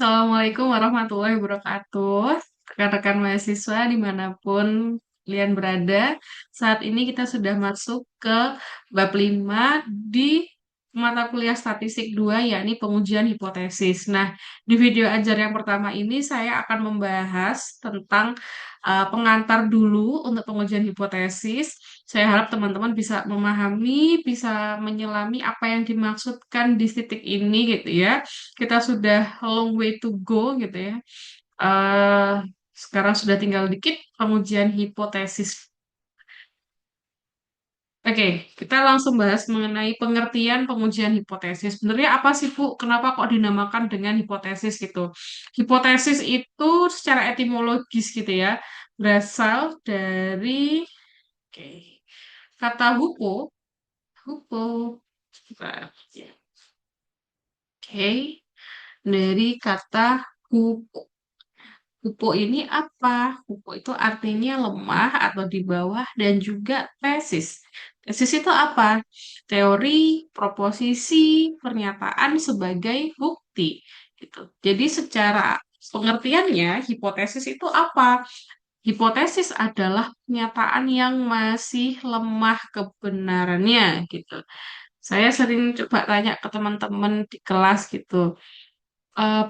Assalamualaikum warahmatullahi wabarakatuh. Rekan-rekan mahasiswa dimanapun kalian berada, saat ini kita sudah masuk ke bab 5 di mata kuliah statistik 2, yakni pengujian hipotesis. Nah, di video ajar yang pertama ini saya akan membahas tentang pengantar dulu untuk pengujian hipotesis. Saya harap teman-teman bisa memahami, bisa menyelami apa yang dimaksudkan di titik ini gitu ya. Kita sudah long way to go gitu ya. Eh Sekarang sudah tinggal dikit pengujian hipotesis. Oke, kita langsung bahas mengenai pengertian pengujian hipotesis. Sebenarnya apa sih, Bu? Kenapa kok dinamakan dengan hipotesis gitu? Hipotesis itu secara etimologis gitu ya, berasal dari oke, kata hupo, Bentar, ya. Oke, dari kata hupo. Hupo ini apa? Hupo itu artinya lemah atau di bawah dan juga tesis. Tesis itu apa? Teori, proposisi, pernyataan sebagai bukti. Gitu. Jadi secara pengertiannya, hipotesis itu apa? Hipotesis adalah pernyataan yang masih lemah kebenarannya gitu. Saya sering coba tanya ke teman-teman di kelas gitu.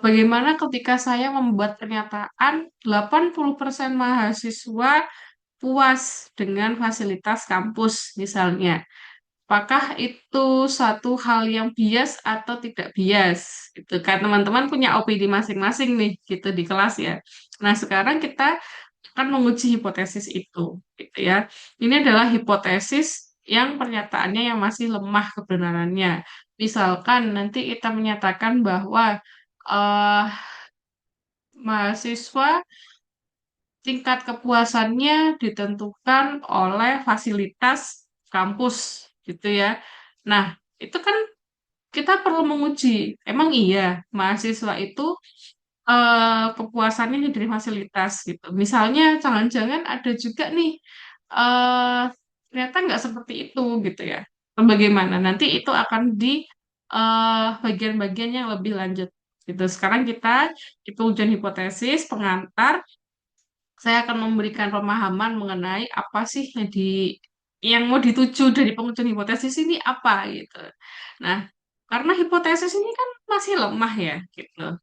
Bagaimana ketika saya membuat pernyataan 80% mahasiswa puas dengan fasilitas kampus misalnya. Apakah itu satu hal yang bias atau tidak bias? Itu kan teman-teman punya opini masing-masing nih gitu di kelas ya. Nah, sekarang kita akan menguji hipotesis itu gitu ya. Ini adalah hipotesis yang pernyataannya yang masih lemah kebenarannya. Misalkan nanti kita menyatakan bahwa eh mahasiswa tingkat kepuasannya ditentukan oleh fasilitas kampus gitu ya. Nah, itu kan kita perlu menguji, emang iya mahasiswa itu kepuasannya dari fasilitas gitu. Misalnya jangan-jangan ada juga nih eh ternyata nggak seperti itu gitu ya. Bagaimana? Nanti itu akan di bagian-bagian yang lebih lanjut gitu. Sekarang kita itu ujian hipotesis, pengantar. Saya akan memberikan pemahaman mengenai apa sih yang mau dituju dari pengujian hipotesis ini apa gitu. Nah, karena hipotesis ini kan masih lemah ya gitu.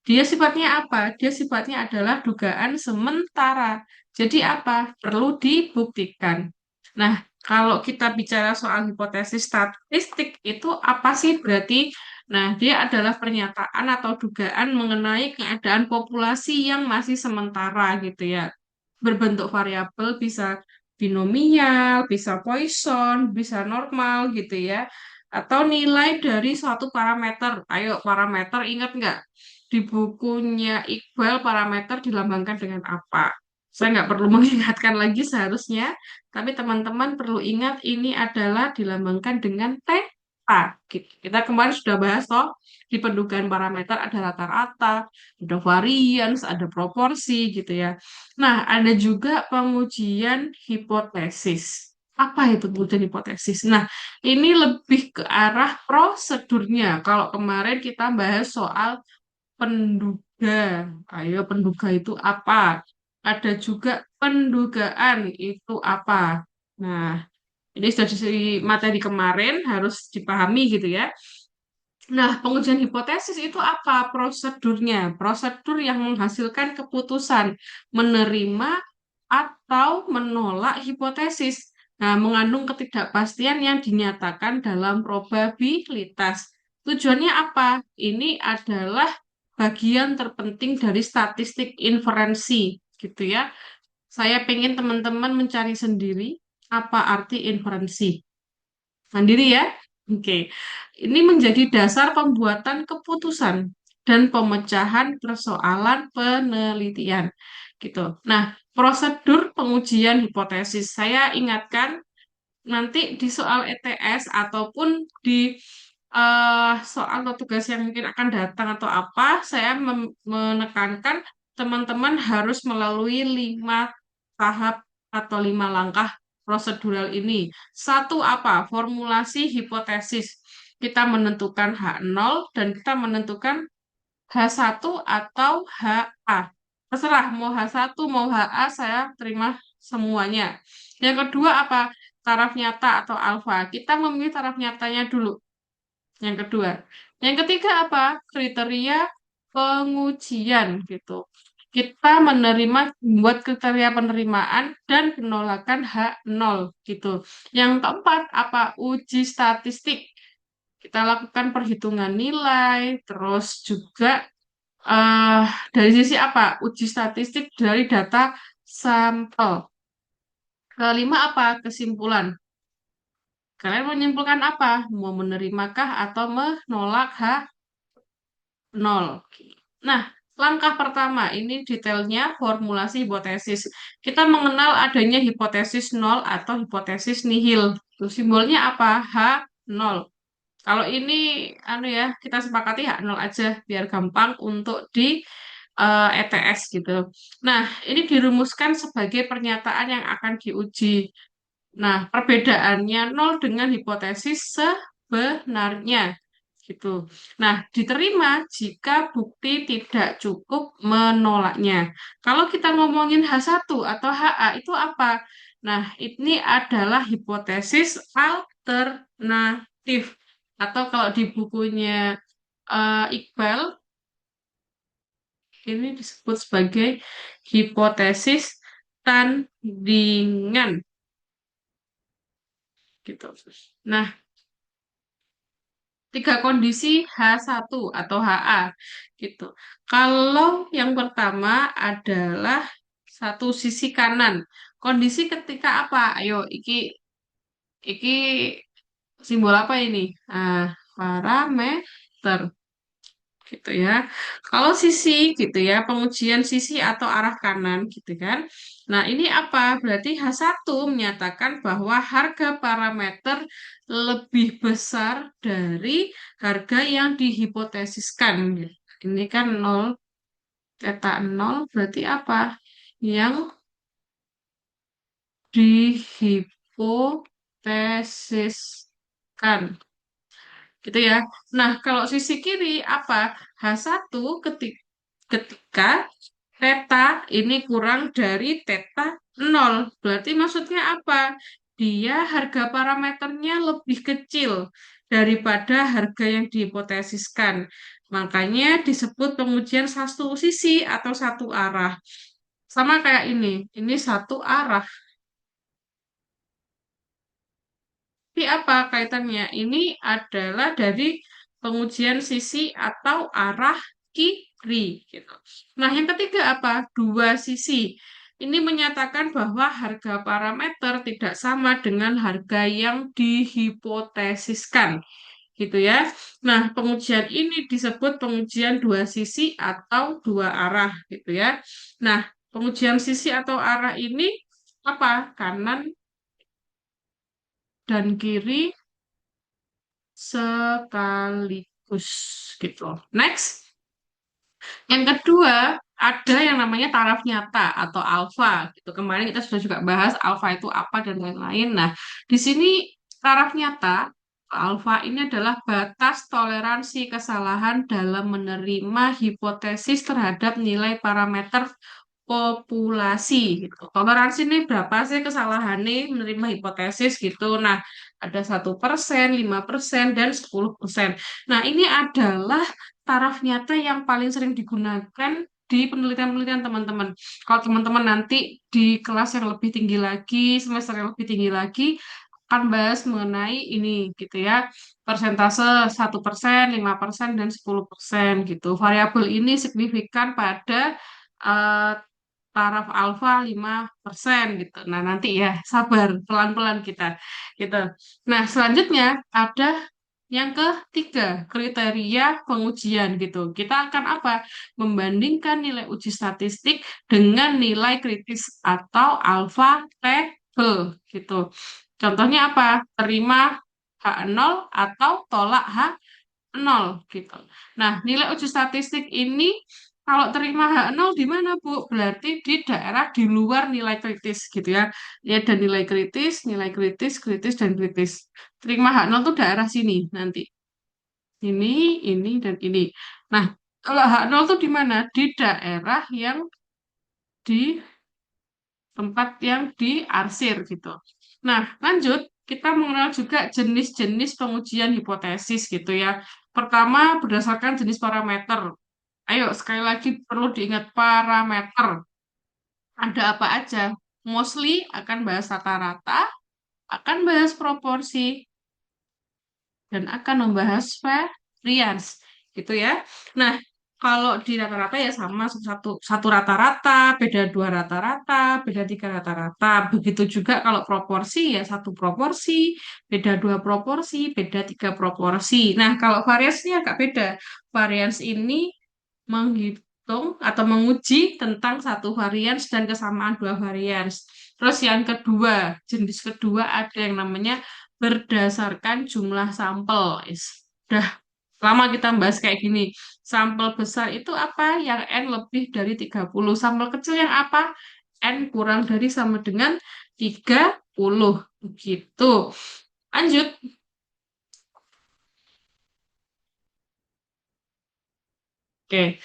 Dia sifatnya apa? Dia sifatnya adalah dugaan sementara. Jadi apa? Perlu dibuktikan. Nah, kalau kita bicara soal hipotesis statistik itu apa sih berarti? Nah, dia adalah pernyataan atau dugaan mengenai keadaan populasi yang masih sementara gitu ya. Berbentuk variabel bisa binomial, bisa Poisson, bisa normal gitu ya. Atau nilai dari suatu parameter. Ayo, parameter ingat nggak? Di bukunya Iqbal parameter dilambangkan dengan apa? Saya nggak perlu mengingatkan lagi seharusnya, tapi teman-teman perlu ingat ini adalah dilambangkan dengan theta. Gitu. Kita kemarin sudah bahas toh, di pendugaan parameter ada rata-rata, ada varians, ada proporsi gitu ya. Nah, ada juga pengujian hipotesis. Apa itu pengujian hipotesis? Nah, ini lebih ke arah prosedurnya. Kalau kemarin kita bahas soal penduga. Ayo, penduga itu apa? Ada juga pendugaan itu apa? Nah, ini sudah di materi kemarin harus dipahami gitu ya. Nah, pengujian hipotesis itu apa? Prosedurnya. Prosedur yang menghasilkan keputusan menerima atau menolak hipotesis. Nah, mengandung ketidakpastian yang dinyatakan dalam probabilitas. Tujuannya apa? Ini adalah bagian terpenting dari statistik inferensi, gitu ya. Saya pengen teman-teman mencari sendiri apa arti inferensi. Mandiri ya. Oke. Ini menjadi dasar pembuatan keputusan dan pemecahan persoalan penelitian. Gitu. Nah, prosedur pengujian hipotesis. Saya ingatkan nanti di soal ETS ataupun di soal atau tugas yang mungkin akan datang atau apa, saya menekankan teman-teman harus melalui 5 tahap atau 5 langkah prosedural ini. Satu apa? Formulasi hipotesis. Kita menentukan H0 dan kita menentukan H1 atau HA. Terserah mau H1 mau HA saya terima semuanya. Yang kedua apa? Taraf nyata atau alfa. Kita memilih taraf nyatanya dulu. Yang kedua. Yang ketiga apa? Kriteria pengujian gitu. Kita membuat kriteria penerimaan dan penolakan H0 gitu. Yang keempat apa? Uji statistik. Kita lakukan perhitungan nilai, terus juga eh dari sisi apa? Uji statistik dari data sampel. Kelima apa? Kesimpulan. Kalian menyimpulkan apa? Mau menerimakah atau menolak H0? Nah, langkah pertama ini detailnya formulasi hipotesis. Kita mengenal adanya hipotesis nol atau hipotesis nihil. Tuh, simbolnya apa? H0. Kalau ini anu ya, kita sepakati H0 aja biar gampang untuk di ETS gitu. Nah, ini dirumuskan sebagai pernyataan yang akan diuji. Nah, perbedaannya nol dengan hipotesis sebenarnya gitu. Nah, diterima jika bukti tidak cukup menolaknya. Kalau kita ngomongin H1 atau HA itu apa? Nah, ini adalah hipotesis alternatif. Atau kalau di bukunya Iqbal, ini disebut sebagai hipotesis tandingan gitu. Nah, tiga kondisi H1 atau HA gitu. Kalau yang pertama adalah satu sisi kanan. Kondisi ketika apa? Ayo, iki simbol apa ini? Ah, parameter gitu ya. Kalau sisi gitu ya, pengujian sisi atau arah kanan gitu kan. Nah, ini apa? Berarti H1 menyatakan bahwa harga parameter lebih besar dari harga yang dihipotesiskan. Ini kan nol, theta nol berarti apa? Yang dihipotesiskan. Gitu ya. Nah, kalau sisi kiri apa? H1 ketika theta ini kurang dari theta nol. Berarti maksudnya apa? Dia harga parameternya lebih kecil daripada harga yang dihipotesiskan. Makanya disebut pengujian satu sisi atau satu arah. Sama kayak ini satu arah. Tapi apa kaitannya? Ini adalah dari pengujian sisi atau arah kiri gitu. Nah, yang ketiga apa? Dua sisi. Ini menyatakan bahwa harga parameter tidak sama dengan harga yang dihipotesiskan gitu ya. Nah, pengujian ini disebut pengujian dua sisi atau dua arah gitu ya. Nah, pengujian sisi atau arah ini apa? Kanan dan kiri sekaligus gitu. Next, yang kedua ada yang namanya taraf nyata atau alfa gitu. Kemarin kita sudah juga bahas alfa itu apa dan lain-lain. Nah, di sini taraf nyata alfa ini adalah batas toleransi kesalahan dalam menerima hipotesis terhadap nilai parameter populasi gitu. Toleransi ini berapa sih kesalahannya menerima hipotesis gitu. Nah, ada 1%, 5%, dan 10%. Nah, ini adalah taraf nyata yang paling sering digunakan di penelitian-penelitian teman-teman. Kalau teman-teman nanti di kelas yang lebih tinggi lagi, semester yang lebih tinggi lagi, akan bahas mengenai ini gitu ya. Persentase 1%, 5%, dan 10% gitu. Variabel ini signifikan pada eh, taraf alfa 5% gitu. Nah, nanti ya, sabar, pelan-pelan kita gitu. Nah, selanjutnya ada yang ketiga, kriteria pengujian gitu. Kita akan apa? Membandingkan nilai uji statistik dengan nilai kritis atau alfa table gitu. Contohnya apa? Terima H0 atau tolak H0 gitu. Nah, nilai uji statistik ini kalau terima H0 di mana, Bu? Berarti di daerah di luar nilai kritis gitu ya. Ya, ada nilai kritis, kritis, dan kritis. Terima H0 tuh daerah sini nanti. Ini, dan ini. Nah, Kalau H0 tuh di mana? Di daerah yang di tempat yang diarsir gitu. Nah, lanjut, kita mengenal juga jenis-jenis pengujian hipotesis gitu ya. Pertama, berdasarkan jenis parameter. Ayo, sekali lagi perlu diingat parameter. Ada apa aja? Mostly akan bahas rata-rata, akan bahas proporsi, dan akan membahas variance gitu ya. Nah, kalau di rata-rata ya sama satu satu rata-rata, beda dua rata-rata, beda tiga rata-rata. Begitu juga kalau proporsi ya satu proporsi, beda dua proporsi, beda tiga proporsi. Nah, kalau variance ini agak beda. Variance ini menghitung atau menguji tentang satu varians dan kesamaan dua varians. Terus yang kedua, jenis kedua ada yang namanya berdasarkan jumlah sampel. Udah lama kita bahas kayak gini. Sampel besar itu apa? Yang N lebih dari 30. Sampel kecil yang apa? N kurang dari sama dengan 30. Begitu. Lanjut. Oke.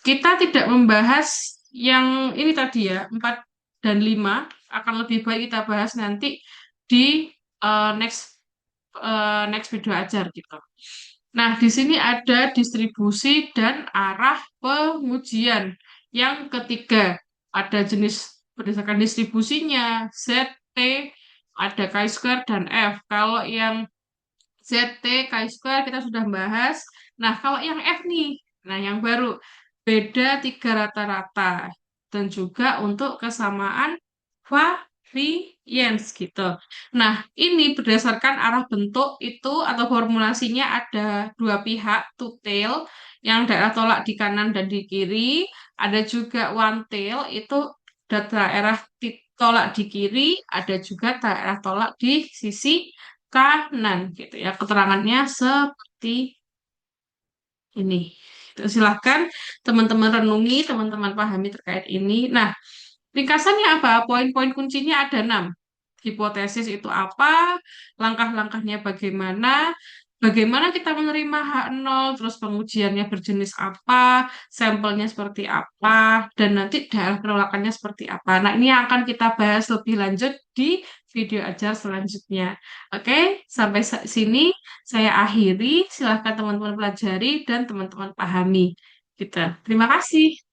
Kita tidak membahas yang ini tadi ya, 4 dan 5 akan lebih baik kita bahas nanti di next next video ajar gitu. Nah, di sini ada distribusi dan arah pengujian. Yang ketiga, ada jenis berdasarkan distribusinya, Z, T, ada chi-square, dan F. Kalau yang ZT, chi-square kita sudah bahas. Nah, kalau yang F nih, nah yang baru, beda tiga rata-rata. Dan juga untuk kesamaan variance gitu. Nah, ini berdasarkan arah bentuk itu atau formulasinya ada dua pihak, two tail, yang daerah tolak di kanan dan di kiri. Ada juga one tail, itu daerah tolak di kiri, ada juga daerah tolak di sisi kanan gitu ya. Keterangannya seperti ini. Silahkan teman-teman renungi, teman-teman pahami terkait ini. Nah, ringkasannya apa? Poin-poin kuncinya ada 6. Hipotesis itu apa? Langkah-langkahnya bagaimana? Bagaimana kita menerima H0, terus pengujiannya berjenis apa, sampelnya seperti apa, dan nanti daerah penolakannya seperti apa. Nah, ini yang akan kita bahas lebih lanjut di video ajar selanjutnya. Oke, sampai sini saya akhiri. Silahkan teman-teman pelajari dan teman-teman pahami. Gitu. Terima kasih.